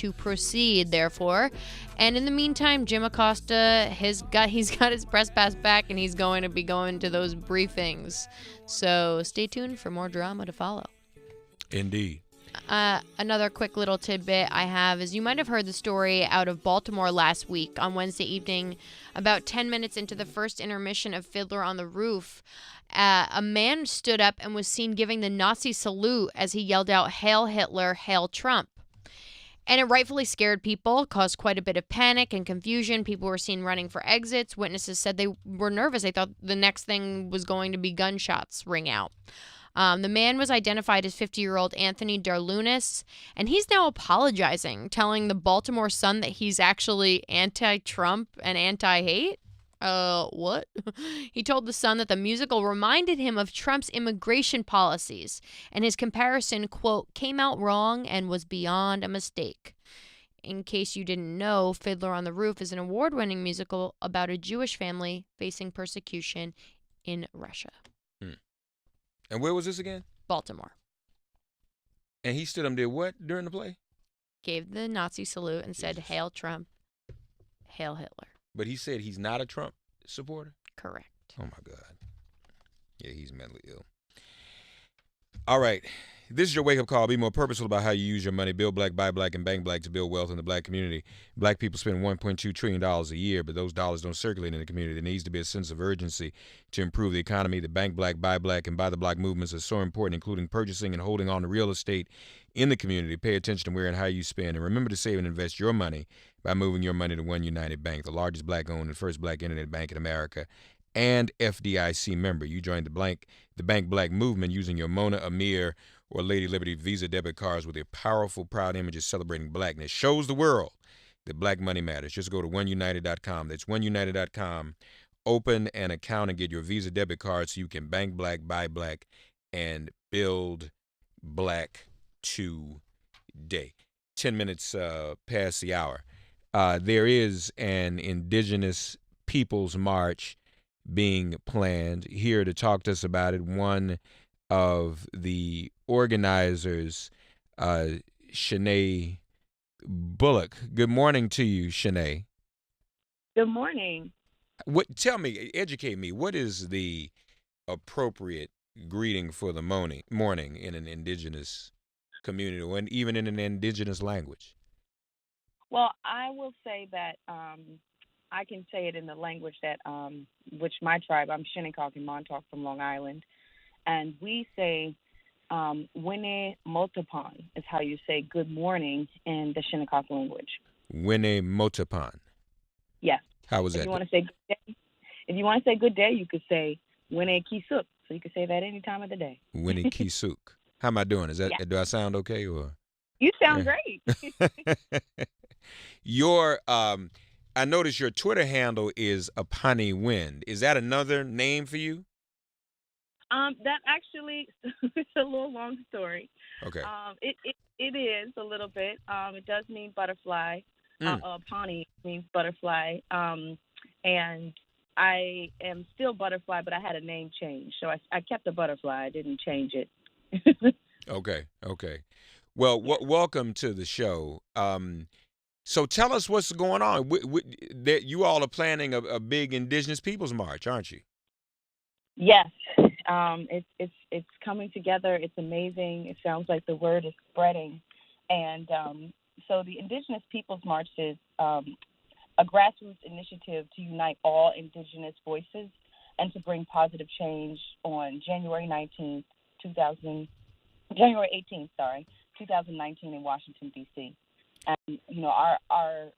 to proceed, therefore. And in the meantime, Jim Acosta he's got his press pass back, and he's going to be going to those briefings. So stay tuned for more drama to follow. Indeed. Another quick little tidbit I have is you might have heard the story out of Baltimore last week on Wednesday evening. About 10 minutes into the first intermission of Fiddler on the Roof, a man stood up and was seen giving the Nazi salute as he yelled out, "Hail Hitler, Hail Trump." And it rightfully scared people, caused quite a bit of panic and confusion. People were seen running for exits. Witnesses said they were nervous. They thought the next thing was going to be gunshots ring out. The man was identified as 50-year-old Anthony Darlunis, and he's now apologizing, telling the Baltimore Sun that he's actually anti-Trump and anti-hate. What? He told the Sun that the musical reminded him of Trump's immigration policies, and his comparison, quote, came out wrong and was beyond a mistake. In case you didn't know, Fiddler on the Roof is an award-winning musical about a Jewish family facing persecution in Russia. And where was this again? Baltimore. And he stood up and did what during the play? Gave the Nazi salute and said, "Hail Trump, Hail Hitler." But he said he's not a Trump supporter? Correct. Oh, my God. Yeah, he's mentally ill. All right. This is your wake-up call. Be more purposeful about how you use your money. Build black, buy black, and bank black to build wealth in the black community. Black people spend $1.2 trillion a year, but those dollars don't circulate in the community. There needs to be a sense of urgency to improve the economy. The bank black, buy black, and buy the black movements are so important, including purchasing and holding on to real estate in the community. Pay attention to where and how you spend. And remember to save and invest your money by moving your money to One United Bank, the largest black-owned and first black internet bank in America, and FDIC member. You join the Bank Black movement using your Mona, Amir, or Lady Liberty Visa debit cards with their powerful, proud images celebrating blackness. Shows the world that black money matters. Just go to oneunited.com. That's oneunited.com. Open an account and get your Visa debit card so you can bank black, buy black, and build black today. 10 minutes past the hour. There is an Indigenous Peoples March being planned. Here to talk to us about it, one of the organizers, Chenae Bullock. Good morning to you, Chenae. Good morning. Tell me, educate me, what is the appropriate greeting for the morning in an Indigenous community, or even in an Indigenous language? Well, I will say that I can say it in the language that which my tribe, I'm Chenae and Montauk from Long Island, and we say Wene Motapan is how you say good morning in the Shinnecock language. Wene Motapan. Yes. How was that? If you want to say good day, good day, you could say Wene Kisuk. So you could say that any time of the day. Wene Kisuk. How am I doing? Yeah. Do I sound okay or? You sound great. I noticed your Twitter handle is Apani Wind. Is that another name for you? That actually, it's a little long story. Okay. It is a little bit. It does mean butterfly. Pawnee means butterfly. And I am still butterfly, but I had a name change. So I kept the butterfly. I didn't change it. Okay. Well, welcome to the show. So tell us what's going on. That you all are planning a big Indigenous Peoples March, aren't you? Yes. It's coming together. It's amazing. It sounds like the word is spreading. And so the Indigenous Peoples March is a grassroots initiative to unite all Indigenous voices and to bring positive change on January 18th, 2019 in Washington, D.C. And, you know, our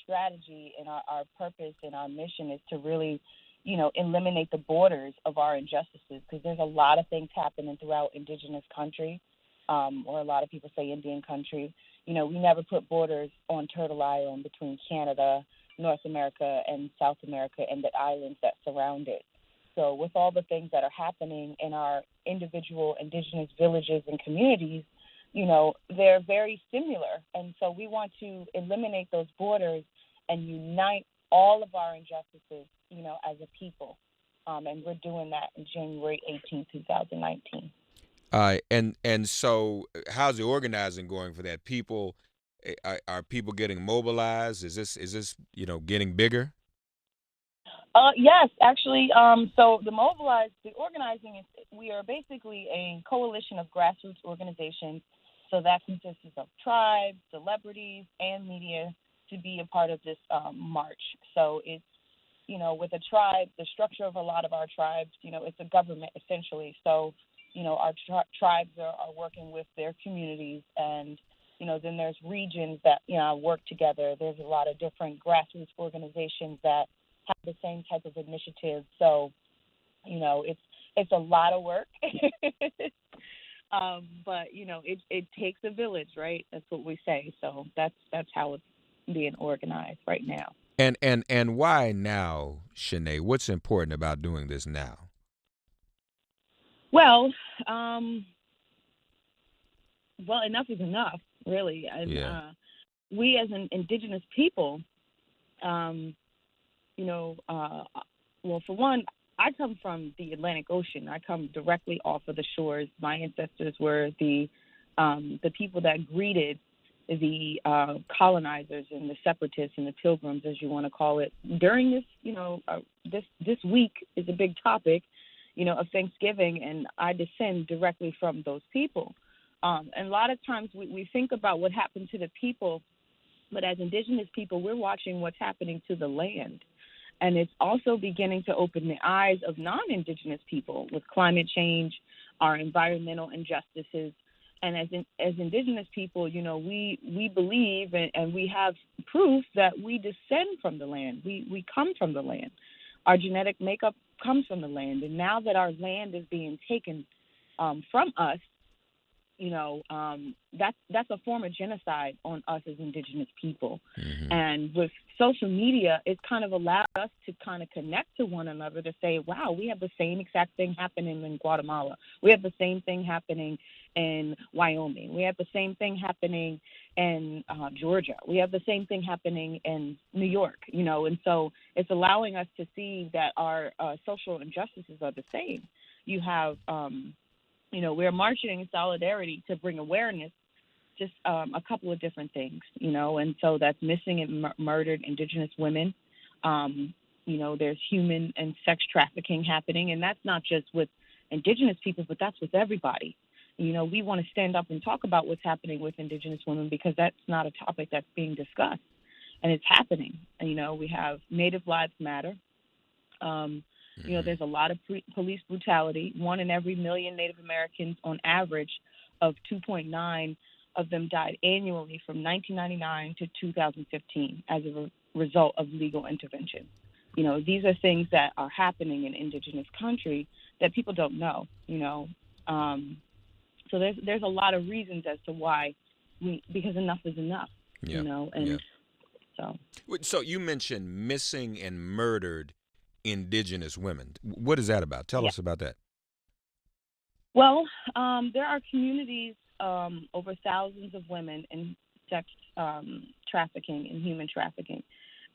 strategy and our purpose and our mission is to really, you know, eliminate the borders of our injustices, because there's a lot of things happening throughout Indigenous country, or a lot of people say Indian country. You know, we never put borders on Turtle Island between Canada, North America, and South America, and the islands that surround it. So with all the things that are happening in our individual Indigenous villages and communities, you know, they're very similar. And so we want to eliminate those borders and unite all of our injustices, you know, as a people. And we're doing that in January 18, 2019. And so how's the organizing going for that? People, Are people getting mobilized? Is this getting bigger? Yes, actually. So the organizing we are basically a coalition of grassroots organizations. So that consists of tribes, celebrities, and media to be a part of this march. So it's with a tribe, the structure of a lot of our tribes, it's a government essentially. So, our tribes are working with their communities, and then there's regions that work together. There's a lot of different grassroots organizations that have the same type of initiative. So, it's a lot of work. But it takes a village, right? That's what we say. So that's how it's being organized right now. And why now, Chenae? What's important about doing this now? Well, enough is enough, really. And Yeah. we as an indigenous people, um, well, for one, I come from the Atlantic Ocean. I come directly off of the shores. My ancestors were the people that greeted the colonizers and the separatists and the pilgrims, as you want to call it. During this, this week is a big topic, of Thanksgiving, and I descend directly from those people. And a lot of times we think about what happened to the people, but as indigenous people, we're watching what's happening to the land. And it's also beginning to open the eyes of non-indigenous people with climate change, our environmental injustices. And as indigenous people, we believe and we have proof that we descend from the land. We come from the land. Our genetic makeup comes from the land. And now that our land is being taken from us, that's a form of genocide on us as indigenous people. Mm-hmm. And with social media, it's kind of allowed us to kind of connect to one another to say, wow, we have the same exact thing happening in Guatemala. We have the same thing happening in Wyoming. We have the same thing happening in Georgia. We have the same thing happening in New York, and so it's allowing us to see that our social injustices are the same. You have we're marching in solidarity to bring awareness, just a couple of different things, and so that's missing and murdered indigenous women. There's human and sex trafficking happening, and that's not just with indigenous people, but that's with everybody. We want to stand up and talk about what's happening with indigenous women because that's not a topic that's being discussed, and it's happening. We have Native Lives Matter. There's a lot of police brutality. 1 in every million Native Americans, on average, of 2.9 of them died annually from 1999 to 2015 as a result of legal intervention. These are things that are happening in indigenous country that people don't know. So there's a lot of reasons as to why because enough is enough. Yeah. And So you mentioned missing and murdered indigenous women. What is that about? Tell us about that. Well, there are communities, over thousands of women in sex trafficking and human trafficking.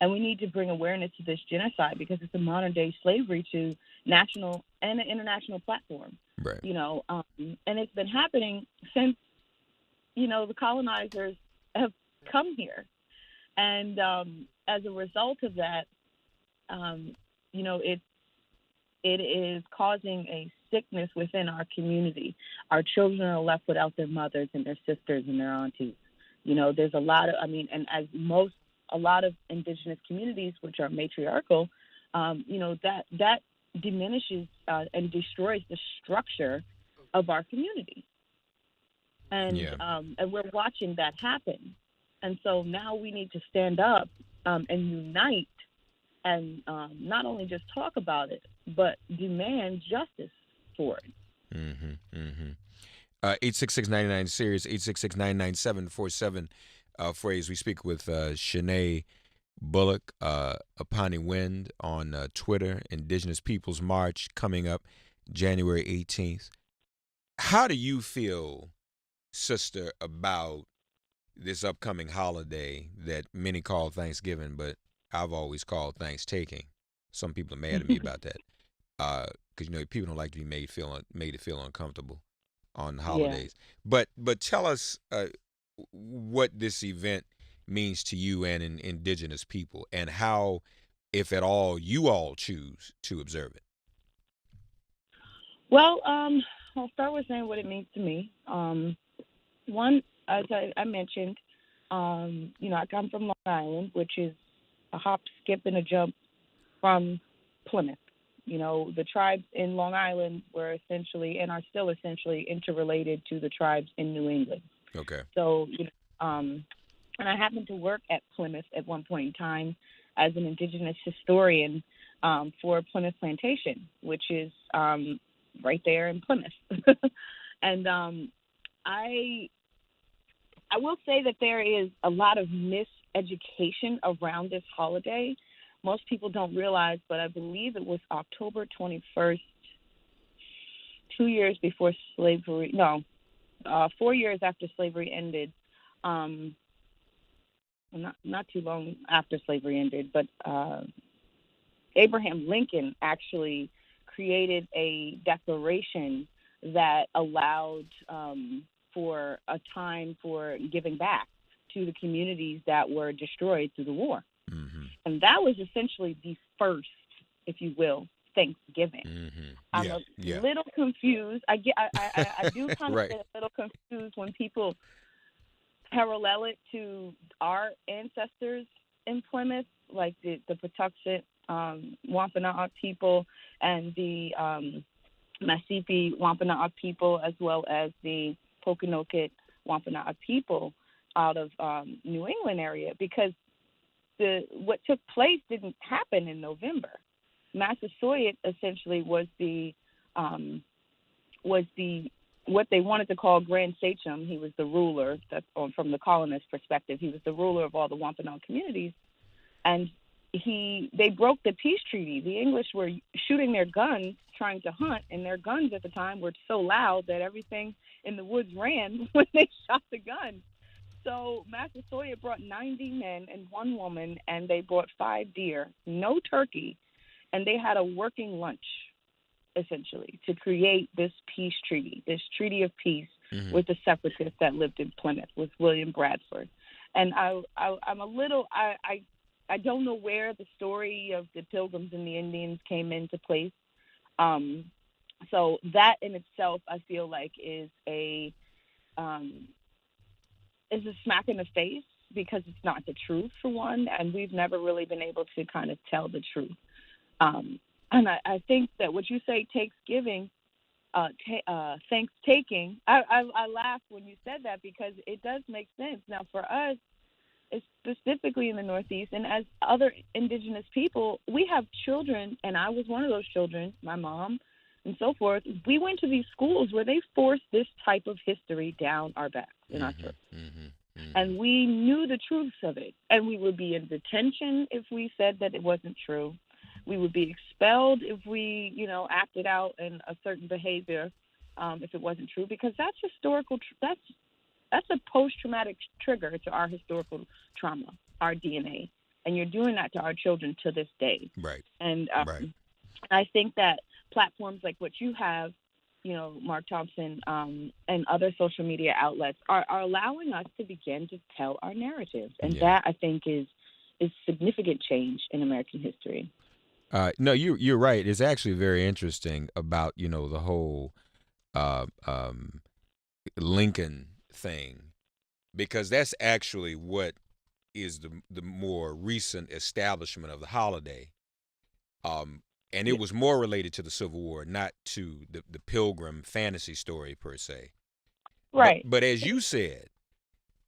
And we need to bring awareness to this genocide because it's a modern day slavery to national and an international platform. Right. And it's been happening since, the colonizers have come here. And as a result of that, it is causing a sickness within our community. Our children are left without their mothers and their sisters and their aunties. There's a lot of, and as a lot of indigenous communities, which are matriarchal, that diminishes and destroys the structure of our community. And we're watching that happen. And so now we need to stand up and unite and not only just talk about it, but demand justice for it. 866-99-SERIOUS, 866-997-47 We speak with Chenae Bullock, Apani Wind on Twitter. Indigenous Peoples March coming up January 18th. How do you feel, sister, about this upcoming holiday that many call Thanksgiving, but I've always called Thanks-taking? Some people are mad at me about that because people don't like to be made to feel uncomfortable on holidays. Yeah. But tell us what this event means to you and indigenous people, and how, if at all, you all choose to observe it. Well, I'll start with saying what it means to me. One, as I mentioned, I come from Long Island, which is a hop, skip, and a jump from Plymouth. The tribes in Long Island were essentially and are still essentially interrelated to the tribes in New England. Okay. So, and I happened to work at Plymouth at one point in time as an Indigenous historian for Plymouth Plantation, which is right there in Plymouth. And I will say that there is a lot of miseducation around this holiday. Most people don't realize, but I believe it was October 21st, 2 years before slavery. No, 4 years after slavery ended. Not too long after slavery ended, but Abraham Lincoln actually created a declaration that allowed for a time for giving back to the communities that were destroyed through the war. Mm-hmm. And that was essentially the first, if you will, Thanksgiving. Mm-hmm. I'm a little confused. I do kind of right. get a little confused when people parallel it to our ancestors in Plymouth, like the Patuxent Wampanoag people and the Massipi Wampanoag people, as well as the Pokanoket Wampanoag people out of New England area, because what took place didn't happen in November. Massasoit essentially was what they wanted to call Grand Sachem. He was the ruler. From the colonist perspective, he was the ruler of all the Wampanoag communities, and they broke the peace treaty. The English were shooting their guns trying to hunt, and their guns at the time were so loud that everything in the woods ran when they shot the gun. So Massasoit brought 90 men and 1 woman, and they brought 5 deer, no turkey, and they had a working lunch, essentially, to create this peace treaty, this treaty of peace with the separatists that lived in Plymouth, with William Bradford. And I don't know where the story of the Pilgrims and the Indians came into place. So that in itself, I feel like is a smack in the face, because it's not the truth, for one, and we've never really been able to kind of tell the truth. And I think that what you say, Thanksgiving, thanks-taking, I laughed when you said that, because it does make sense. Now, for us, specifically in the Northeast, and as other Indigenous people, we have children, and I was one of those children, my mom, and so forth. We went to these schools where they forced this type of history down our backs in our throats. And we knew the truths of it, and we would be in detention if we said that it wasn't true. We would be expelled if we, acted out in a certain behavior if it wasn't true, because that's historical. That's a post-traumatic trigger to our historical trauma, our DNA, and you're doing that to our children to this day. Right. And right. I think that platforms like what you have, Mark Thompson, and other social media outlets are allowing us to begin to tell our narratives, and that, I think, is significant change in American history. No, you're right. It's actually very interesting about the whole Lincoln thing, because that's actually what is the more recent establishment of the holiday. And it was more related to the Civil War, not to the Pilgrim fantasy story per se. Right. But as you said,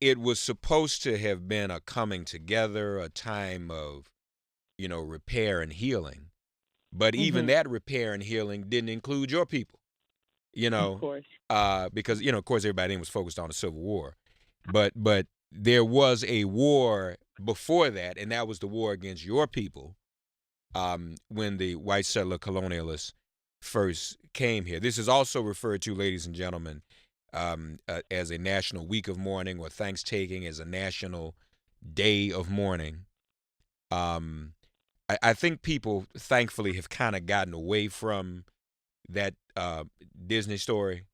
it was supposed to have been a coming together, a time of, repair and healing. But even that repair and healing didn't include your people, Of course. because, of course, everybody was focused on the Civil War. But there was a war before that, and that was the war against your people. When the white settler colonialists first came here. This is also referred to, ladies and gentlemen, as a National Week of Mourning, or Thanksgiving as a National Day of Mourning. I think people, thankfully, have kind of gotten away from that Disney story.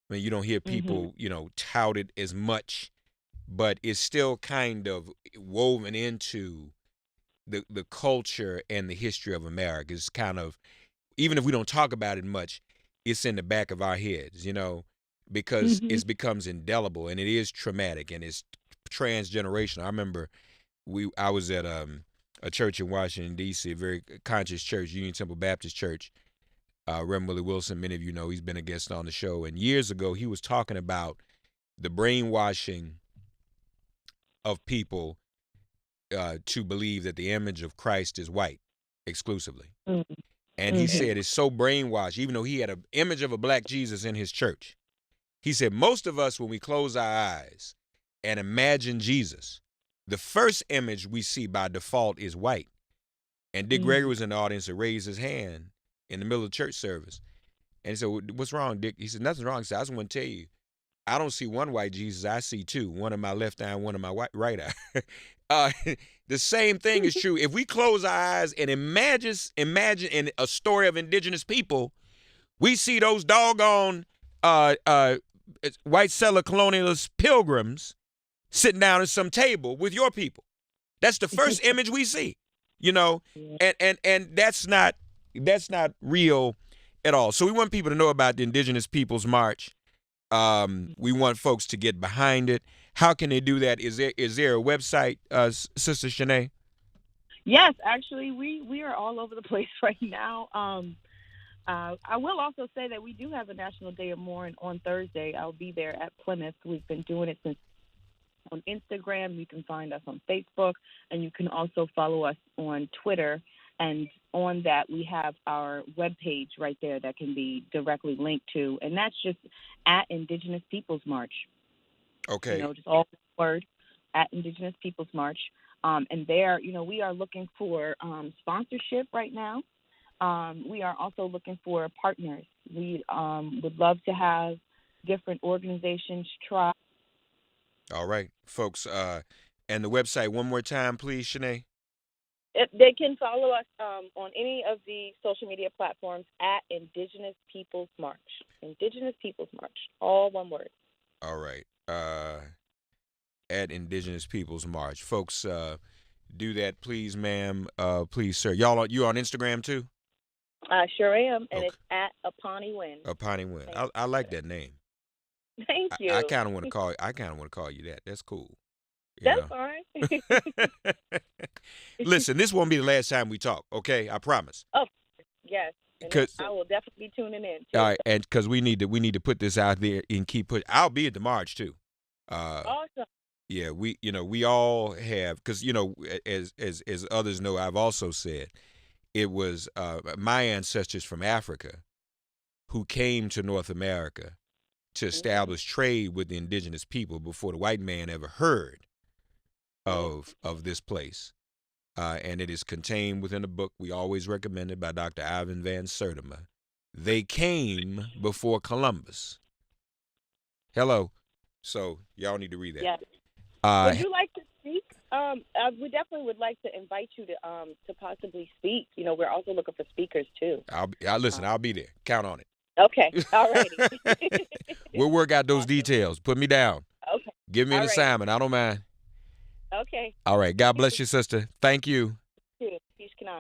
I mean, you don't hear people, tout it as much but it's still kind of woven into the culture and the history of America. It's kind of, even if we don't talk about it much, it's in the back of our heads, because Mhm. it becomes indelible, and it is traumatic, and it's transgenerational. I remember I was at a church in Washington, D.C., a very conscious church, Union Temple Baptist Church. Reverend Willie Wilson, many of you know, he's been a guest on the show. And years ago, he was talking about the brainwashing of people to believe that the image of Christ is white exclusively. Mhm. And he Mhm. said it's so brainwashed, even though he had an image of a black Jesus in his church. He said most of us, when we close our eyes and imagine Jesus, the first image we see by default is white. And Dick Gregory was in the audience and raised his hand in the middle of church service. And he said, "What's wrong, Dick?" He said, "Nothing's wrong." He said, "I just want to tell you, I don't see one white Jesus. I see two, one in my left eye and one in my right eye." uh, the same thing is true. If we close our eyes and imagine in a story of indigenous people, we see those doggone white settler colonialist pilgrims sitting down at some table with your people. That's the first image we see, Yeah. and that's not real at all. So we want people to know about the Indigenous Peoples March. We want folks to get behind it. How can they do that? Is there a website, Sister Chenae? Yes, actually, we are all over the place right now. I will also say that we do have a National Day of Mourning on Thursday. I'll be there at Plymouth. We've been doing it since on Instagram. You can find us on Facebook, and you can also follow us on Twitter. And on that, we have our webpage right there that can be directly linked to, and that's just at Indigenous Peoples March. Okay. Just all word at Indigenous Peoples March. And there, we are looking for sponsorship right now. We are also looking for partners. We would love to have different organizations try. All right, folks. And the website one more time, please, Chenae. They can follow us on any of the social media platforms at Indigenous Peoples March. Indigenous Peoples March, all one word. All right. At Indigenous Peoples March, folks. Do that, please, ma'am. Please, sir. You on Instagram too? I sure am, and Okay. it's at Apani Win. Apani Win. I like that name. Thank you. I kind of want to call you that. That's cool. That's fine. Listen, this won't be the last time we talk. Okay, I promise. Oh, yes. Because I will definitely be tuning in. All right, and because we need to put this out there and keep put. I'll be at the march too. Awesome. Yeah, we all have, because as others know, I've also said it was my ancestors from Africa who came to North America to establish trade with the indigenous people before the white man ever heard of this place. And it is contained within a book we always recommended by Dr. Ivan Van Sertima. They came before Columbus. Hello. So y'all need to read that. Yes. Would you like to speak? We definitely would like to invite you to possibly speak. We're also looking for speakers too. I'll be there. Count on it. Okay. All righty. We'll work out those details. Put me down. Okay. Give me an assignment. I don't mind. Okay. All right. God bless you, sister. Thank you.